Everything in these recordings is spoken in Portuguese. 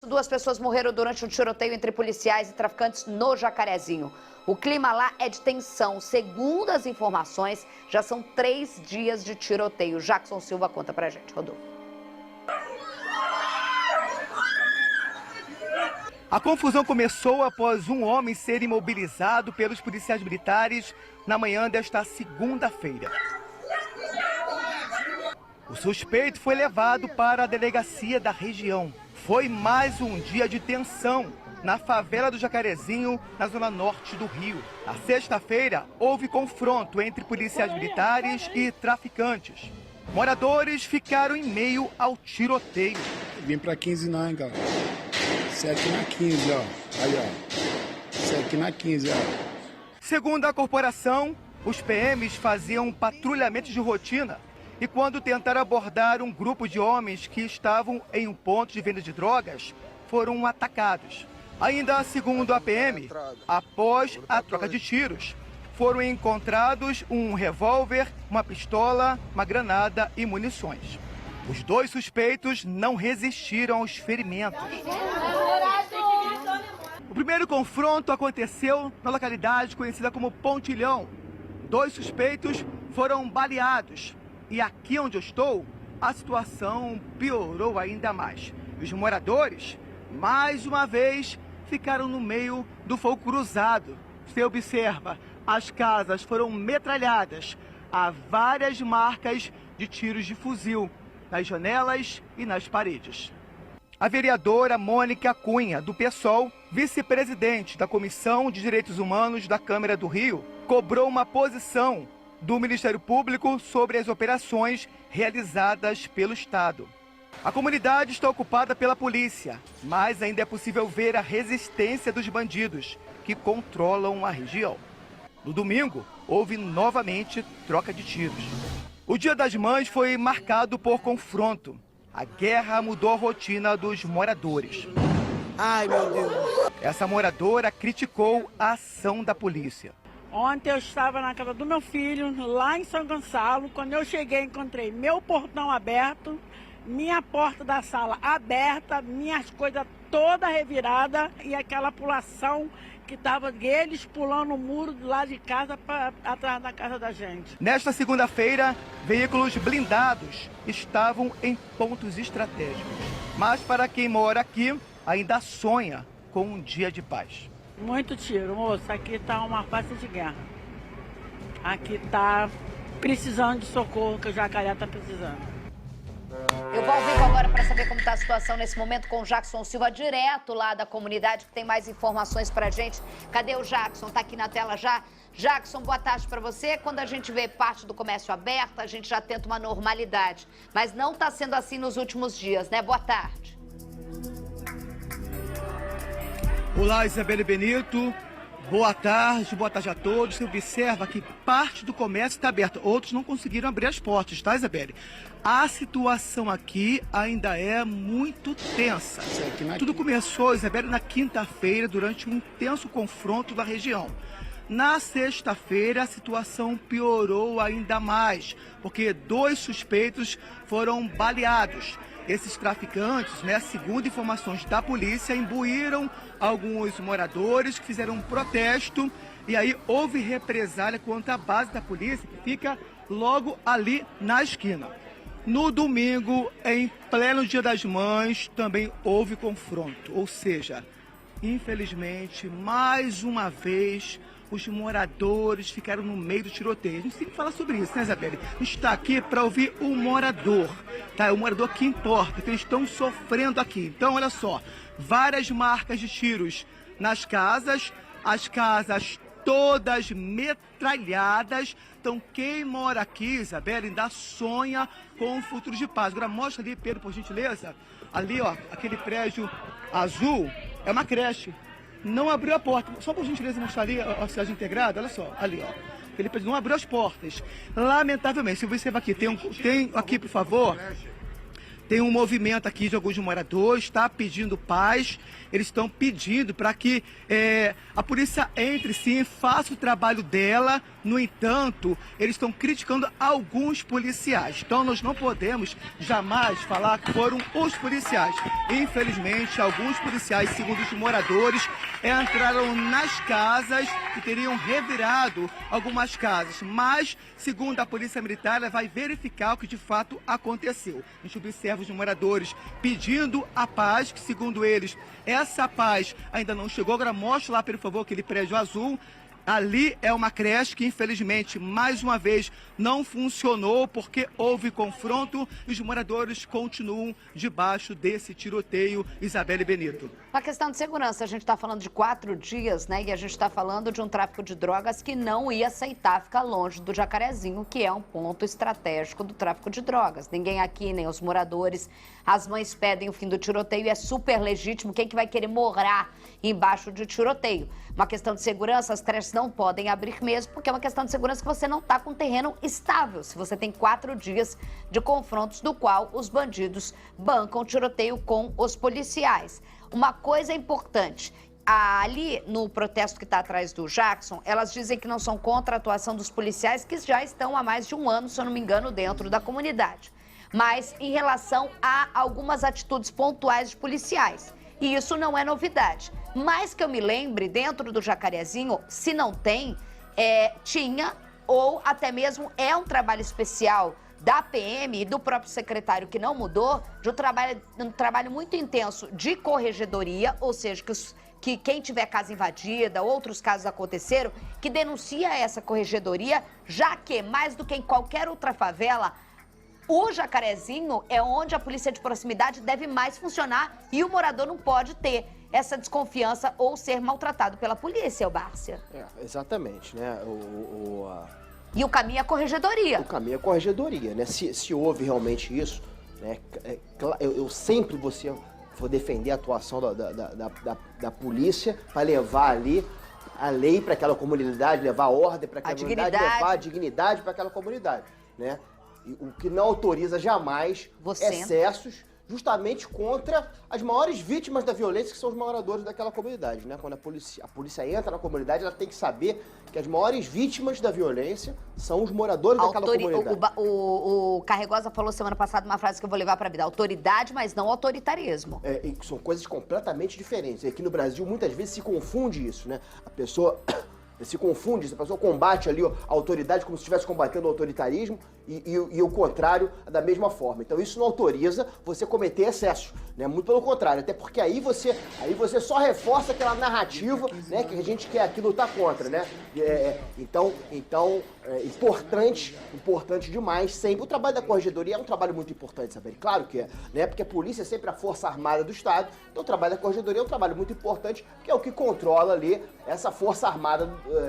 Duas pessoas morreram durante um tiroteio entre policiais e traficantes no Jacarezinho. O clima lá é de tensão. Segundo as informações, já são 3 dias de tiroteio. Jackson Silva conta pra gente. Rodolfo. A confusão começou após um homem ser imobilizado pelos policiais militares na manhã desta segunda-feira. O suspeito foi levado para a delegacia da região. Foi mais um dia de tensão na favela do Jacarezinho, na zona norte do Rio. Na sexta-feira, houve confronto entre policiais militares e traficantes. Moradores ficaram em meio ao tiroteio. Vim pra 15 não, hein, cara. Isso aqui na 15, ó. Aí, ó. Isso aqui na 15, ó. Segundo a corporação, os PMs faziam patrulhamento de rotina e quando tentaram abordar um grupo de homens que estavam em um ponto de venda de drogas, foram atacados. Ainda segundo a PM, após a troca de tiros, foram encontrados um revólver, uma pistola, uma granada e munições. Os dois suspeitos não resistiram aos ferimentos. O primeiro confronto aconteceu na localidade conhecida como Pontilhão. 2 suspeitos foram baleados. E aqui onde eu estou, a situação piorou ainda mais. Os moradores, mais uma vez, ficaram no meio do fogo cruzado. Você observa, as casas foram metralhadas. Há várias marcas de tiros de fuzil nas janelas e nas paredes. A vereadora Mônica Cunha, do PSOL, vice-presidente da Comissão de Direitos Humanos da Câmara do Rio, cobrou uma posição do Ministério Público sobre as operações realizadas pelo Estado. A comunidade está ocupada pela polícia, mas ainda é possível ver a resistência dos bandidos que controlam a região. No domingo, houve novamente troca de tiros. O Dia das Mães foi marcado por confronto. A guerra mudou a rotina dos moradores. Ai, meu Deus. Essa moradora criticou a ação da polícia. Ontem eu estava na casa do meu filho, lá em São Gonçalo. Quando eu cheguei, encontrei meu portão aberto, minha porta da sala aberta, minhas coisas toda revirada e aquela pulação que estava eles pulando o muro do lado de casa para atrás da casa da gente. Nesta segunda-feira, veículos blindados estavam em pontos estratégicos. Mas para quem mora aqui, ainda sonha com um dia de paz. Muito tiro, moço. Aqui tá uma face de guerra. Aqui tá precisando de socorro, que o Jacaré tá precisando. Eu vou ao vivo agora para saber como está a situação nesse momento com o Jackson Silva, direto lá da comunidade, que tem mais informações pra gente. Cadê o Jackson? Tá aqui na tela já? Jackson, boa tarde para você. Quando a gente vê parte do comércio aberto, a gente já tenta uma normalidade. Mas não tá sendo assim nos últimos dias, né? Boa tarde. Olá, Isabelle Benito. Boa tarde a todos. Você observa que parte do comércio está aberta. Outros não conseguiram abrir as portas, tá, Isabelle? A situação aqui ainda é muito tensa. Tudo começou, Isabelle, na quinta-feira, durante um intenso confronto da região. Na sexta-feira, a situação piorou ainda mais, porque 2 suspeitos foram baleados. Esses traficantes, segundo informações da polícia, imbuíram alguns moradores que fizeram um protesto e aí houve represália contra a base da polícia, que fica logo ali na esquina. No domingo, em pleno Dia das Mães, também houve confronto, ou seja, infelizmente, mais uma vez, os moradores ficaram no meio do tiroteio. A gente tem que falar sobre isso, né, Isabelle? A gente está aqui para ouvir o morador, tá? É o morador que importa, que eles estão sofrendo aqui. Então, olha só, várias marcas de tiros nas casas, as casas todas metralhadas. Então, quem mora aqui, Isabelle, ainda sonha com um futuro de paz. Agora, mostra ali, Pedro, por gentileza. Ali, ó, aquele prédio azul é uma creche. Não abriu a porta. Só por gentileza mostrar ali a cidade integrada, olha só, ali, ó. Ele não abriu as portas. Lamentavelmente, se você vai aqui, tem aqui, por favor, tem um movimento aqui de alguns moradores, está pedindo paz. Eles estão pedindo para que a polícia entre sim, faça o trabalho dela. No entanto, eles estão criticando alguns policiais. Então nós não podemos jamais falar que foram os policiais. Infelizmente, alguns policiais, segundo os moradores, entraram nas casas e teriam revirado algumas casas. Mas, segundo a Polícia Militar, ela vai verificar o que de fato aconteceu. A gente observa os moradores pedindo a paz, que segundo eles, essa paz ainda não chegou. Agora mostra lá, por favor, aquele prédio azul. Ali é uma creche que, infelizmente, mais uma vez não funcionou porque houve confronto e os moradores continuam debaixo desse tiroteio. Isabelle Benito. Na questão de segurança, a gente está falando de 4 dias, né? E a gente está falando de um tráfico de drogas que não ia aceitar ficar longe do Jacarezinho, que é um ponto estratégico do tráfico de drogas. Ninguém aqui, nem os moradores, as mães pedem o fim do tiroteio e é super legítimo. Quem que vai querer morar embaixo de tiroteio? Uma questão de segurança, as creches não podem abrir mesmo, porque é uma questão de segurança que você não está com terreno estável. Se você tem 4 dias de confrontos, do qual os bandidos bancam tiroteio com os policiais. Uma coisa importante, ali no protesto que está atrás do Jackson, elas dizem que não são contra a atuação dos policiais, que já estão há mais de um ano, se eu não me engano, dentro da comunidade. Mas em relação a algumas atitudes pontuais de policiais. E isso não é novidade. Mas que eu me lembre, dentro do Jacarezinho, se não tem, tinha ou até mesmo é um trabalho especial da PM e do próprio secretário, que não mudou, de um trabalho muito intenso de corregedoria, ou seja, que quem tiver casa invadida, outros casos aconteceram, que denuncia essa corregedoria, já que, mais do que em qualquer outra favela, o Jacarezinho é onde a polícia de proximidade deve mais funcionar e o morador não pode ter essa desconfiança ou ser maltratado pela polícia, Bárcia. Exatamente, né? E o caminho é a corregedoria. O caminho é a corregedoria, né? Se houve realmente isso, né? Eu sempre vou defender a atuação da polícia para levar ali a lei para aquela comunidade, levar a ordem para aquela comunidade, levar a dignidade para aquela comunidade, né? E o que não autoriza jamais excessos, justamente contra as maiores vítimas da violência, que são os moradores daquela comunidade, né? Quando a polícia entra na comunidade, ela tem que saber que as maiores vítimas da violência são os moradores daquela comunidade. O Carregosa falou semana passada uma frase que eu vou levar para a vida: autoridade, mas não autoritarismo. São coisas completamente diferentes. E aqui no Brasil, muitas vezes, se confunde isso, né? A pessoa se confunde, a pessoa combate ali a autoridade como se estivesse combatendo o autoritarismo e o contrário da mesma forma. Então isso não autoriza você cometer excessos, né? Muito pelo contrário, até porque aí você só reforça aquela narrativa, né, que a gente quer aqui lutar contra, né? Então importante demais sempre. O trabalho da corregedoria é um trabalho muito importante, sabe? Claro que é, né? Porque a polícia é sempre a força armada do Estado, então o trabalho da corregedoria é um trabalho muito importante, que é o que controla ali essa força armada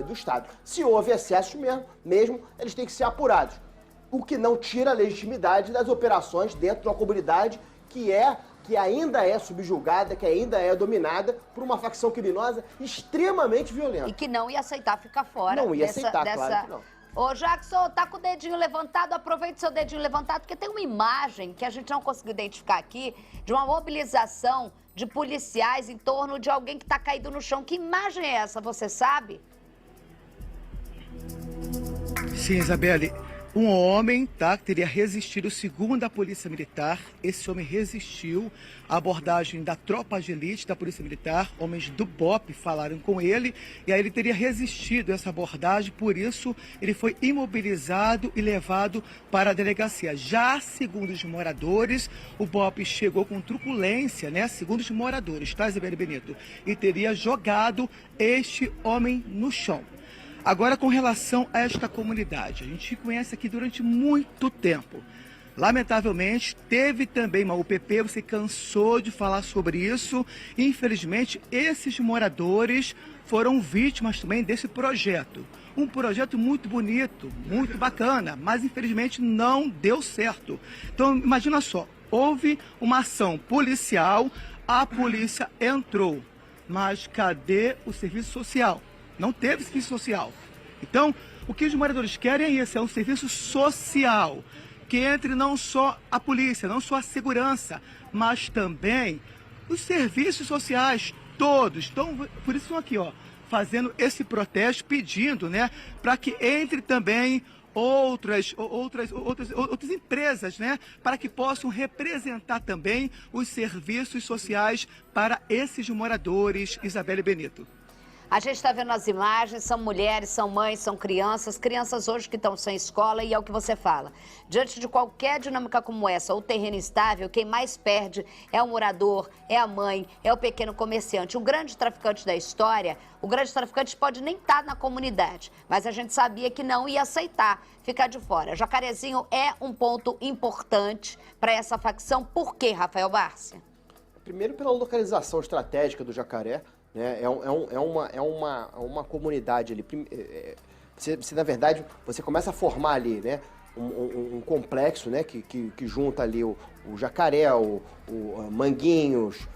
do Estado. Se houve excesso mesmo, eles têm que ser apurados. O que não tira a legitimidade das operações dentro de uma comunidade que ainda é subjugada, que ainda é dominada por uma facção criminosa extremamente violenta. E que não ia aceitar ficar fora. Não ia aceitar, claro que não. Ô, Jackson, tá com o dedinho levantado, aproveite seu dedinho levantado, porque tem uma imagem que a gente não conseguiu identificar aqui, de uma mobilização de policiais em torno de alguém que tá caído no chão. Que imagem é essa, você sabe? Sim, Isabelle. Um homem, que teria resistido, segundo a Polícia Militar. Esse homem resistiu à abordagem da tropa de elite da Polícia Militar. Homens do BOP falaram com ele e aí ele teria resistido a essa abordagem. Por isso, ele foi imobilizado e levado para a delegacia. Já segundo os moradores, o BOP chegou com truculência, né? Segundo os moradores, Isabelle Benito, e teria jogado este homem no chão. Agora, com relação a esta comunidade, a gente conhece aqui durante muito tempo. Lamentavelmente, teve também uma UPP, você cansou de falar sobre isso. Infelizmente, esses moradores foram vítimas também desse projeto. Um projeto muito bonito, muito bacana, mas infelizmente não deu certo. Então, imagina só, houve uma ação policial, a polícia entrou, mas cadê o serviço social? Não teve serviço social. Então, o que os moradores querem é isso, é um serviço social. que entre não só a polícia, não só a segurança, mas também os serviços sociais, todos. Então, por isso estão aqui, ó, fazendo esse protesto, pedindo, né, para que entre também outras empresas, né, para que possam representar também os serviços sociais para esses moradores, Isabelle Benito. A gente está vendo as imagens, são mulheres, são mães, são crianças hoje que estão sem escola, e é o que você fala. Diante de qualquer dinâmica como essa, o terreno instável, quem mais perde é o morador, é a mãe, é o pequeno comerciante. O grande traficante da história, o grande traficante pode nem estar na comunidade, mas a gente sabia que não ia aceitar ficar de fora. Jacarezinho é um ponto importante para essa facção. Por quê, Rafael Bárcia? Primeiro pela localização estratégica do Jacaré. Né? É uma comunidade ali. Você, na verdade, você começa a formar ali, né, um complexo, né, que junta ali o Jacaré, o Manguinhos,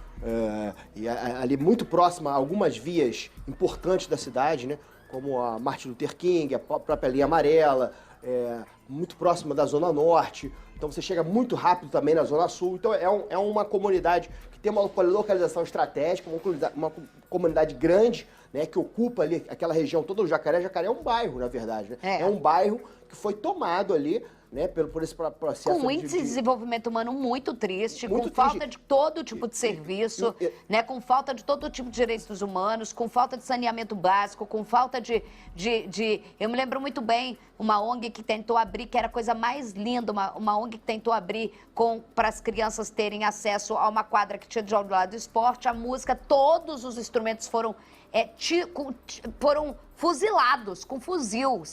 e ali muito próximo a algumas vias importantes da cidade, né, como a Martin Luther King, a própria linha amarela, muito próxima da Zona Norte. Então você chega muito rápido também na Zona Sul. Então é uma comunidade que tem uma localização estratégica, uma comunidade grande, né, que ocupa ali aquela região toda do Jacaré. Jacaré é um bairro, na verdade, né? É um bairro que foi tomado ali, né, por esse processo com um índice de desenvolvimento humano muito triste, com falta de todo tipo de serviço, né, com falta de todo tipo de direitos humanos, com falta de saneamento básico, com falta de... Eu me lembro muito bem uma ONG que tentou abrir, que era a coisa mais linda, uma ONG que tentou abrir para as crianças terem acesso a uma quadra que tinha de lado do esporte, a música, todos os instrumentos foram fuzilados com fuzil,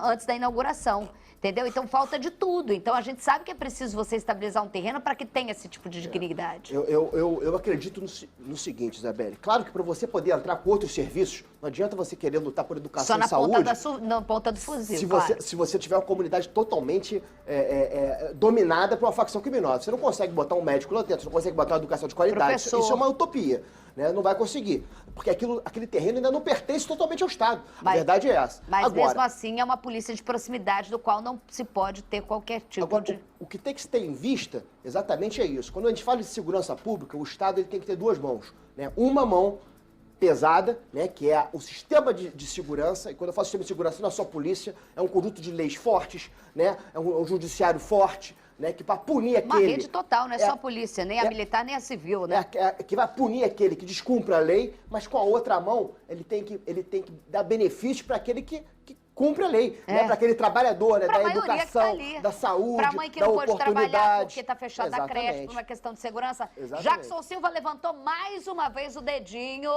antes da inauguração. Entendeu? Então falta de tudo. Então a gente sabe que é preciso você estabilizar um terreno para que tenha esse tipo de dignidade. Eu acredito no seguinte, Isabelle. Claro que para você poder entrar com outros serviços, não adianta você querer lutar por educação e saúde. Só na ponta do fuzil, se você tiver uma comunidade totalmente dominada por uma facção criminosa. Você não consegue botar um médico lá dentro, você não consegue botar uma educação de qualidade. Isso é uma utopia. Né? Não vai conseguir. Porque aquele terreno ainda não pertence totalmente ao Estado. A verdade é essa. Mas agora, mesmo assim é uma polícia de proximidade do qual não se pode ter qualquer tipo de... O que tem que se ter em vista exatamente é isso. Quando a gente fala de segurança pública, o Estado ele tem que ter duas mãos. Né? Uma mão pesada, né, que é o sistema de segurança, e quando eu falo sistema de segurança não é só polícia, é um conjunto de leis fortes, né, é um judiciário forte, né, que para punir aquele... Uma rede total, não é só a polícia, nem a militar, nem a civil, né? Que vai punir aquele que descumpre a lei, mas com a outra mão ele tem que dar benefício para aquele que cumpre a lei, né, para aquele trabalhador, né, da educação, da saúde, da oportunidade. Para a mãe que não pode trabalhar porque está fechada a creche por uma questão de segurança. Exatamente. Jackson Silva levantou mais uma vez o dedinho.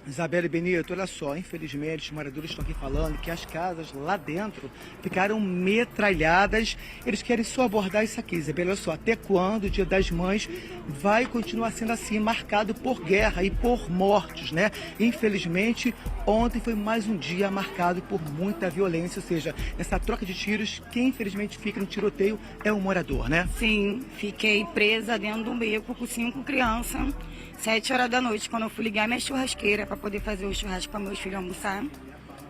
Isabelle Benito, olha só, infelizmente os moradores estão aqui falando que as casas lá dentro ficaram metralhadas. Eles querem só abordar isso aqui, Isabelle, olha só, até quando o Dia das Mães vai continuar sendo assim, marcado por guerra e por mortes, né? Infelizmente, ontem foi mais um dia marcado por muita violência, ou seja, nessa troca de tiros, quem infelizmente fica no tiroteio é o morador, né? Sim, fiquei presa dentro de um beco com 5 crianças. 7 horas da noite, quando eu fui ligar minha churrasqueira para poder fazer o churrasco para meus filhos almoçar,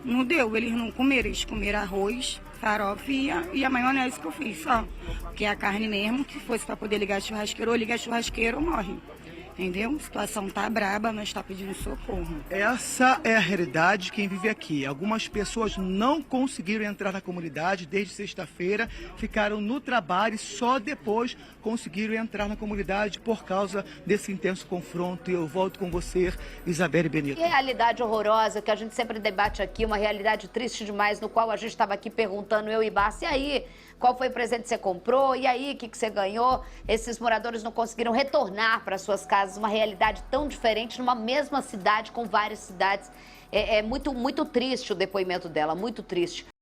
não deu, eles não comeram, eles comeram arroz, farofa e a maionese que eu fiz só. Porque a carne mesmo, que fosse para poder ligar a churrasqueira, ou liga a churrasqueira ou morre. Entendeu? A situação tá braba, nós está pedindo socorro. Essa é a realidade de quem vive aqui. Algumas pessoas não conseguiram entrar na comunidade desde sexta-feira, ficaram no trabalho e só depois conseguiram entrar na comunidade por causa desse intenso confronto. E eu volto com você, Isabelle Benito. Que realidade horrorosa que a gente sempre debate aqui, uma realidade triste demais, no qual a gente estava aqui perguntando, eu e Bárcia, e aí, qual foi o presente que você comprou? E aí, o que você ganhou? Esses moradores não conseguiram retornar para suas casas, uma realidade tão diferente numa mesma cidade, com várias cidades. É muito, muito triste o depoimento dela, muito triste.